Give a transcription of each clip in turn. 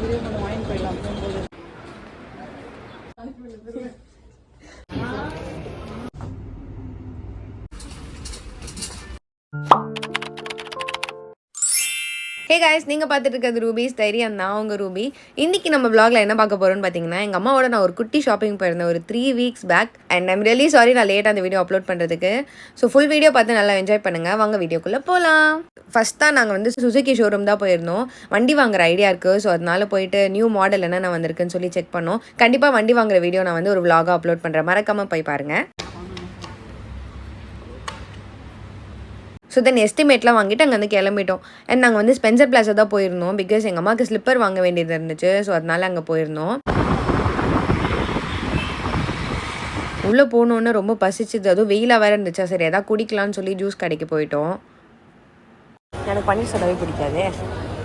இதுலேயும் கொஞ்சம் வாங்கிட்டு போயிடலாம் போகும்போது. ஹே காய்ஸ், நீங்கள் பார்த்துட்டு இருக்கிறது ரூபீஸ் டைரி. நான் உங்கள் ரூபி. இன்றைக்கி நம்ம vlogல என்ன பார்க்க போகிறோன்னு பார்த்தீங்கன்னா, எங்கள் அம்மாவோட நான் ஒரு குட்டி ஷாப்பிங் போயிருந்தேன் ஒரு 3 weeks back. And I'm really sorry நான் லேட்டாக அந்த வீடியோ அப்லோட் பண்ணுறதுக்கு. ஸோ ஃபுல் வீடியோ பார்த்து நல்லா என்ஜாய் பண்ணுங்கள். வாங்க வீடியோக்குள்ளே போகலாம். ஃபஸ்ட் தான் நாங்கள் வந்து சுசுகி ஷோரூம் தான் போயிருந்தோம். வண்டி வாங்குற ஐடியா இருக்குது. ஸோ அதனால போயிட்டு நியூ மாடல் என்னென்ன வந்திருக்குன்னு சொல்லி செக் பண்ணோம். கண்டிப்பாக வண்டி வாங்குற வீடியோ நான் வந்து ஒரு vlog அப்லோட் பண்ணுறேன். மறக்காமல் போய் பாருங்கள். ஸோ தென் எஸ்டிமேட்லாம் வாங்கிட்டு அங்கே வந்து கிளம்பிட்டோம். அண்ட் நாங்கள் வந்து ஸ்பென்சர் பிளாஸா தான் போயிருந்தோம். பிகாஸ் எங்கள் அம்மாவுக்கு ஸ்லிப்பர் வாங்க வேண்டியது இருந்துச்சு. ஸோ அதனால அங்கே போயிருந்தோம். உள்ளே போனோன்னு ரொம்ப பசிச்சுது. அதுவும் வெயிலாக வேறு இருந்துச்சா, சரி எதாவது குடிக்கலான்னு சொல்லி ஜூஸ் கடைக்கு போயிட்டோம். எனக்கு பன்னீர் சோடாவே பிடிக்காது.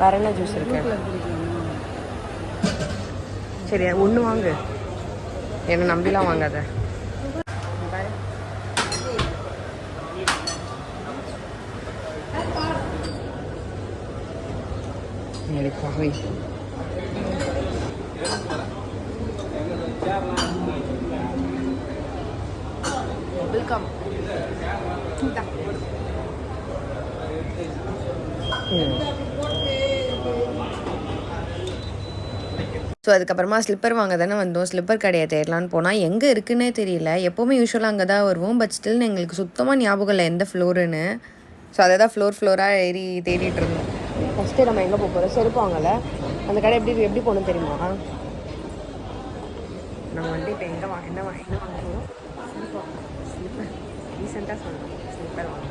வேறு என்ன ஜூஸ் இருக்கு? சரி ஒன்று வாங்கு, என்னை நம்பிலாம் வாங்காத. வெல்கம். ஸோ அதுக்கப்புறமா ஸ்லிப்பர் வாங்க தானே வந்தோம். ஸ்லிப்பர் கடையை தேடலான்னு போனால் எங்கே இருக்குன்னே தெரியல. எப்போவுமே யூஸ்வலாக அங்கே தான் வருவோம். பட் ஸ்டில் எங்களுக்கு சுத்தமாக ஞாபகம் இல்லை எந்த ஃப்ளோருன்னு. ஸோ அதை தான் ஃப்ளோராக ஏறி தேடிட்டு இருந்தோம். ஃபஸ்ட்டு நம்ம எங்கே போக போகிறோம்? செருப்பு வாங்கலை. அந்த கடை எப்படி போகணும் தெரியுமா? நம்ம வந்து இப்போ என்ன வாங்க போகிறோம்? ஸ்லிப்பர். ரீசெண்டாக சொன்னோம் ஸ்லிப்பர் வாங்க.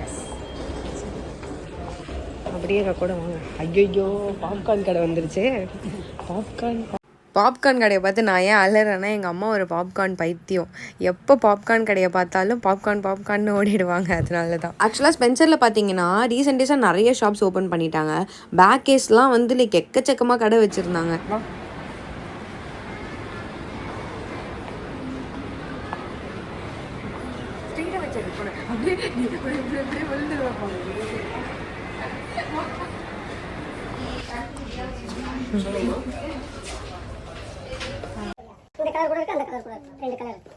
எஸ், அப்படியே கூட வாங்க. ஐயோ பாப்கார்ன் கடை வந்துருச்சு. பாப்கார்ன் கடையை பார்த்து நான் ஏன் அலறேன்னா, எங்கள் அம்மா ஒரு பாப்கார்ன் பைத்தியம். எப்போ பாப்கார்ன் கடையை பார்த்தாலும் பாப்கார்ன் ஓடிடுவாங்க. அதனால தான். ஆக்சுவலாக ஸ்பென்சரில் பார்த்தீங்கன்னா ரீசெண்டாக நிறைய ஷாப்ஸ் ஓப்பன் பண்ணிட்டாங்க. பேக் கேஸ்லாம் வந்து லைக் எக்கச்சக்கமாக கடை வச்சுருந்தாங்க. இந்த கலர் கூட இருக்கு, அந்த கலர் கூட இருக்கு. ரெண்டு கலர் இருக்கு.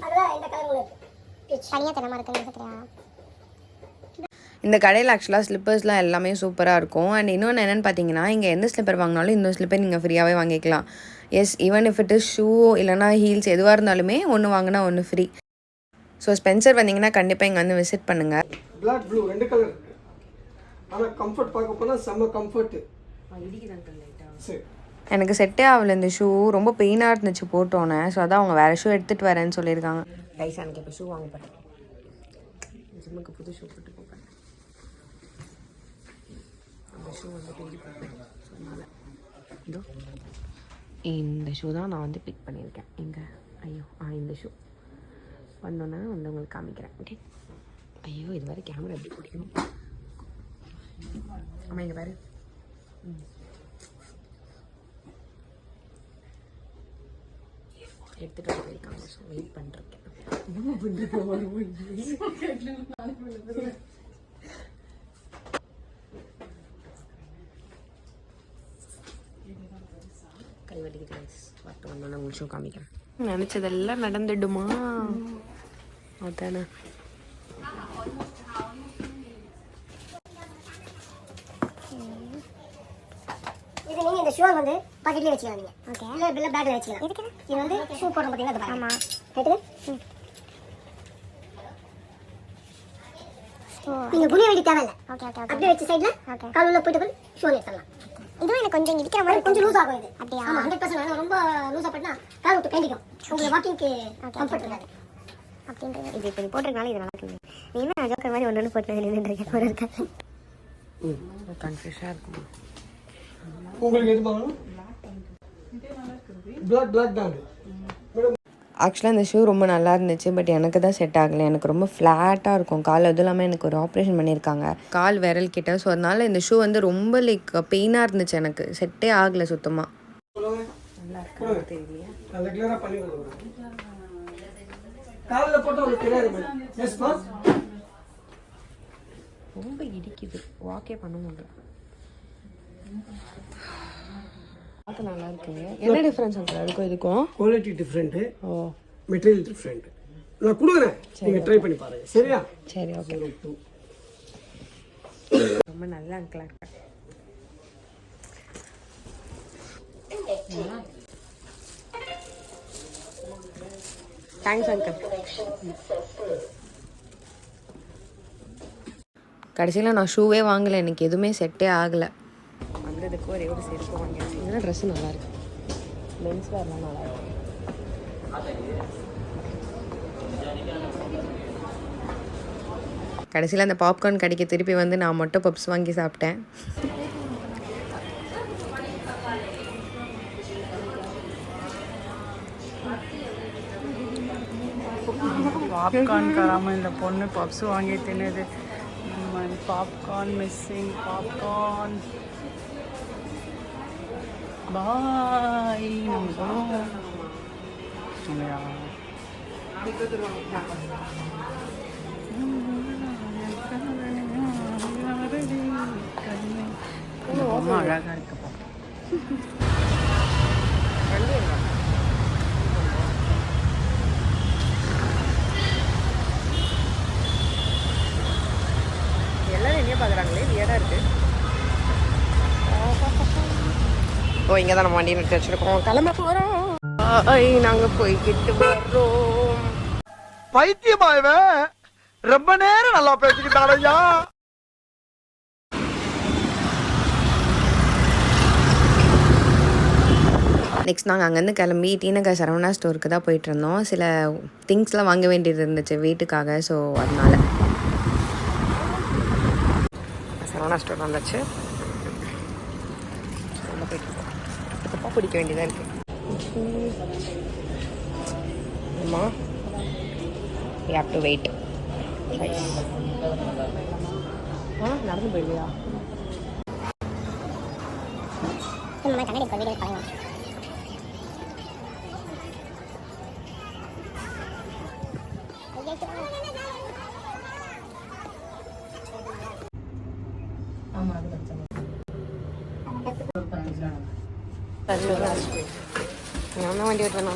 அதுல இந்த கலர் கூட இருக்கு. தனியா தரமா இருக்குன்னு இந்த கடையில் ஆக்சுவலாக ஸ்லிப்பர்ஸ்லாம் எல்லாமே சூப்பராக இருக்கும். அண்ட் இன்னொன்று என்னென்னு பார்த்தீங்கன்னா, இங்கே எந்த ஸ்லிப்பர் வாங்கினாலும் இன்னொரு ஸ்லிப்பர் நீங்கள் ஃப்ரீயாகவே வாங்கிக்கலாம். Yes, even if it is shoe இல்லைனா ஹீல்ஸ் எதுவாக இருந்தாலுமே ஒன்று வாங்கினா ஒன்று ஃப்ரீ. ஸோ ஸ்பென்சர் வந்தீங்கன்னா கண்டிப்பாக இங்கே வந்து விசிட் பண்ணுங்கள். பிளாக் ப்ளூ ரெண்டு கலர் இருக்குது. ஆனால் கம்ஃபர்ட் பார்க்க போனால் செம்ம கம்ஃபர்ட்டு. எனக்கு செட்டே ஆகலை இந்த ஷூ. ரொம்ப பெயினாக இருந்துச்சு போட்டோன்னே. ஸோ அதான் அவங்க வேறு ஷூ எடுத்துகிட்டு வரேன்னு சொல்லியிருக்காங்க. கைஸ், எனக்கு இப்போ ஷூ வாங்க போகிறேன். ஜிம்முக்கு புது ஷூ போட்டு போகிறேன். அந்த ஷூ வந்து பிக் பண்ணேன். ஸோ அதனால் இதோ இந்த ஷூ தான் நான் வந்து பிக் பண்ணியிருக்கேன். இங்கே இந்த ஷூ வந்தோன்னே வந்து உங்களுக்கு காமிக்கிறேன். ஓகே. ஐயோ, இது வேறு கேமரா எப்படி பிடிக்கணும்? ஆமாம், இங்கே பாரு. எடுத்துகிட்டு போயிருக்காங்க. ஸோ வெயிட் பண்ணிருக்கேன். கைவலிக்கு கைஸ் பார்த்து வந்தோன்னா உங்களுக்கு ஷோ காமிக்கிறேன். நினச்சதெல்லாம் நடந்துடுமா? அதானே. இது நீங்க இந்த ஷூ வந்து பாக்கெட்லயே வச்சுக்கலாம். ஓகே, இல்ல பில்ல பேக்ல வச்சுக்கலாம். எதுக்கு? இது வந்து ஷூ போடுற பாத்தீங்களா, அது ஆமா கேட்டு நீங்க குனிய வேண்டிய தேவையில்லை. Okay okay. அப்படியே வச்சு சைடுல கால் உள்ள போய்ட்டு ஷூ எடுத்துடலாம். இதுவும் எனக்கு கொஞ்சம் இடிக்கிற மாதிரி கொஞ்சம் லூஸ் ஆகும். இது அப்படியே ஆமா 100% ரொம்ப லூஸா பண்ணா கால் விட்டு கைண்டிக்கும். உங்களுக்கு வாக்கிங்க்கு கம்ஃபர்ட் இருக்காது. அப்படின்றது இது இப்ப நீ போட்டுறனால இது நல்லா இருக்கு. நீ என்ன ஜோக்கர் மாதிரி ஒன்னு போட்டு நின்னுட்டு ஒரு இருக்க. கன்ஃபியூஷனா இருக்கு. உங்களுக்கு எது வாங்கணும்? பிளாக் தான். ஆக்சுவலாக இந்த ஷூ ரொம்ப நல்லா இருந்துச்சு. பட் எனக்கு தான் செட் ஆகலை. எனக்கு ரொம்ப ஃப்ளாட்டாக இருக்கும் கால். அதுவும் இல்லாமல் எனக்கு ஒரு ஆப்ரேஷன் பண்ணியிருக்காங்க கால் விரல் கிட்ட. ஸோ அதனால இந்த ஷூ வந்து ரொம்ப லைக் பெயினாக இருந்துச்சு. எனக்கு செட்டே ஆகலை சுத்தமாக. நல்லா இருக்கு தெரியலையா? நல்ல கிளியரா பண்ணி கொடுக்குறேன். கால்ல போட்டா உங்களுக்கு தெரியாது. எஸ்மா ரொம்ப இடிக்குது, வாக்கே பண்ண முடியல. பார்க்க நல்லா இருக்குங்க. என்ன டிஃப்ரென்ஸ் அங்கிள் அதுக்கும் இதுக்கும்? குவாலிட்டி டிஃப்ரெண்ட்டு, ஓ மெட்டீரியல் டிஃப்ரெண்ட்டு. நான் கொடுக்குறேன், நீங்கள் ட்ரை பண்ணி பாருங்கள். சரியா? சரி, ஓகே. ரொம்ப நல்லா அங்கிள் இருக்கு. Thanks uncle. கடைசியில் நான் ஷூவே வாங்கலை, எனக்கு எதுவுமே செட்டே ஆகலை. வந்ததுக்கு ஒரே ஒரு செருப்பு வாங்கியாச்சு. இதெல்லாம் ட்ரெஸ்ஸு நல்லாயிருக்கு, மென்ஸ் வேர்லாம் நல்லாயிருக்கு. கடைசியில் அந்த பாப்கார்ன் கடைக்கு திருப்பி வந்து நான் மட்டும் பப்ஸ் வாங்கி சாப்பிட்டேன். பாப்கார்ன் தராமல் இந்த பொண்ணு பப்ஸ் வாங்கி தின்னுது. Popcorn missing, popcorn. பாய், நம்ம போகிறோம். ரொம்ப அழகாக இருக்குப்பா. எல்லாரும் எங்கேயே பார்க்குறாங்களே, வியடாக இருக்குது. ஓ, இங்கே தான் நம்ம வண்டி நிறுத்தி வச்சுருக்கோம், கிளம்ப போகிறோம். நாங்கள் போய்கிட்டு வர்றோம். பைத்தியமாயவே ரொம்ப நேரம் நல்லா பேசிக்கிட்டாரையா. நெக்ஸ்ட் நாங்கள் அங்கேருந்து கிளம்பி டீநகர் சரவணா ஸ்டோருக்கு தான் போயிட்டு இருந்தோம். சில திங்ஸ்லாம் வாங்க வேண்டியது இருந்துச்சு வீட்டுக்காக, ஸோ அதனால சரவணா ஸ்டோர் வந்தாச்சு. ரொம்ப போயிட்டு இருக்கோம். தப்பா பிடிக்க வேண்டியதாக இருக்குது. அம்மா, யூ ஹேவ் டு வெயிட். நடந்து போயிடுவியா? கண்ணாடி வீடியோ பழங்க. நான் தான் வண்டி ஓட்டுவேன்,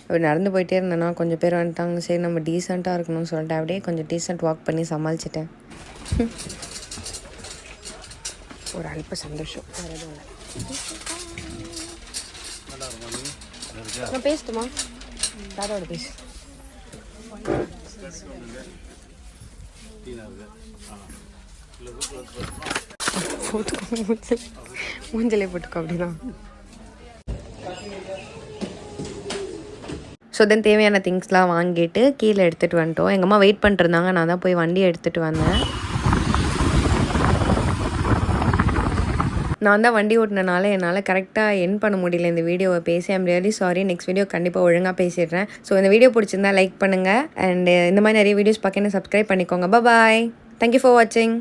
அப்படி நடந்து போயிட்டே இருந்தேன்னா கொஞ்சம் பேர் வந்துட்டாங்க. சரி நம்ம டீசெண்டாக இருக்கணும்னு சொல்லிட்டு அப்படியே கொஞ்சம் டீசெண்ட் வாக் பண்ணி சமாளிச்சிட்டேன். ஒரு அல்ப சந்தோஷம், வேறு எதுவும் இல்லை. நான் பேசட்டுமா? தாதாவோட பேசு. மூஞ்சலே போட்டுக்கோ அப்படிதான். ஸோ தென் தேவையான திங்ஸ்லாம் வாங்கிட்டு கீழே எடுத்துகிட்டு வந்துட்டோம். எங்கள் அம்மா வெயிட் பண்ணிட்டுருந்தாங்க, நான் தான் போய் வண்டி எடுத்துகிட்டு வந்தேன். நான் தான் வண்டி ஓட்டினால என்னால் கரெக்டாக என் பண்ண முடியல இந்த வீடியோவை பேசி. I'm really sorry. Next video கண்டிப்பாக ஒழுங்காக பேசிடுறேன். ஸோ இந்த வீடியோ பிடிச்சிருந்தா லைக் பண்ணுங்கள், அண்ட் இந்த மாதிரி நிறைய வீடியோஸ் பார்க்க சப்ஸ்கிரைப் பண்ணிக்கோங்க. பாய், தேங்க்யூ ஃபார் வாட்சிங்.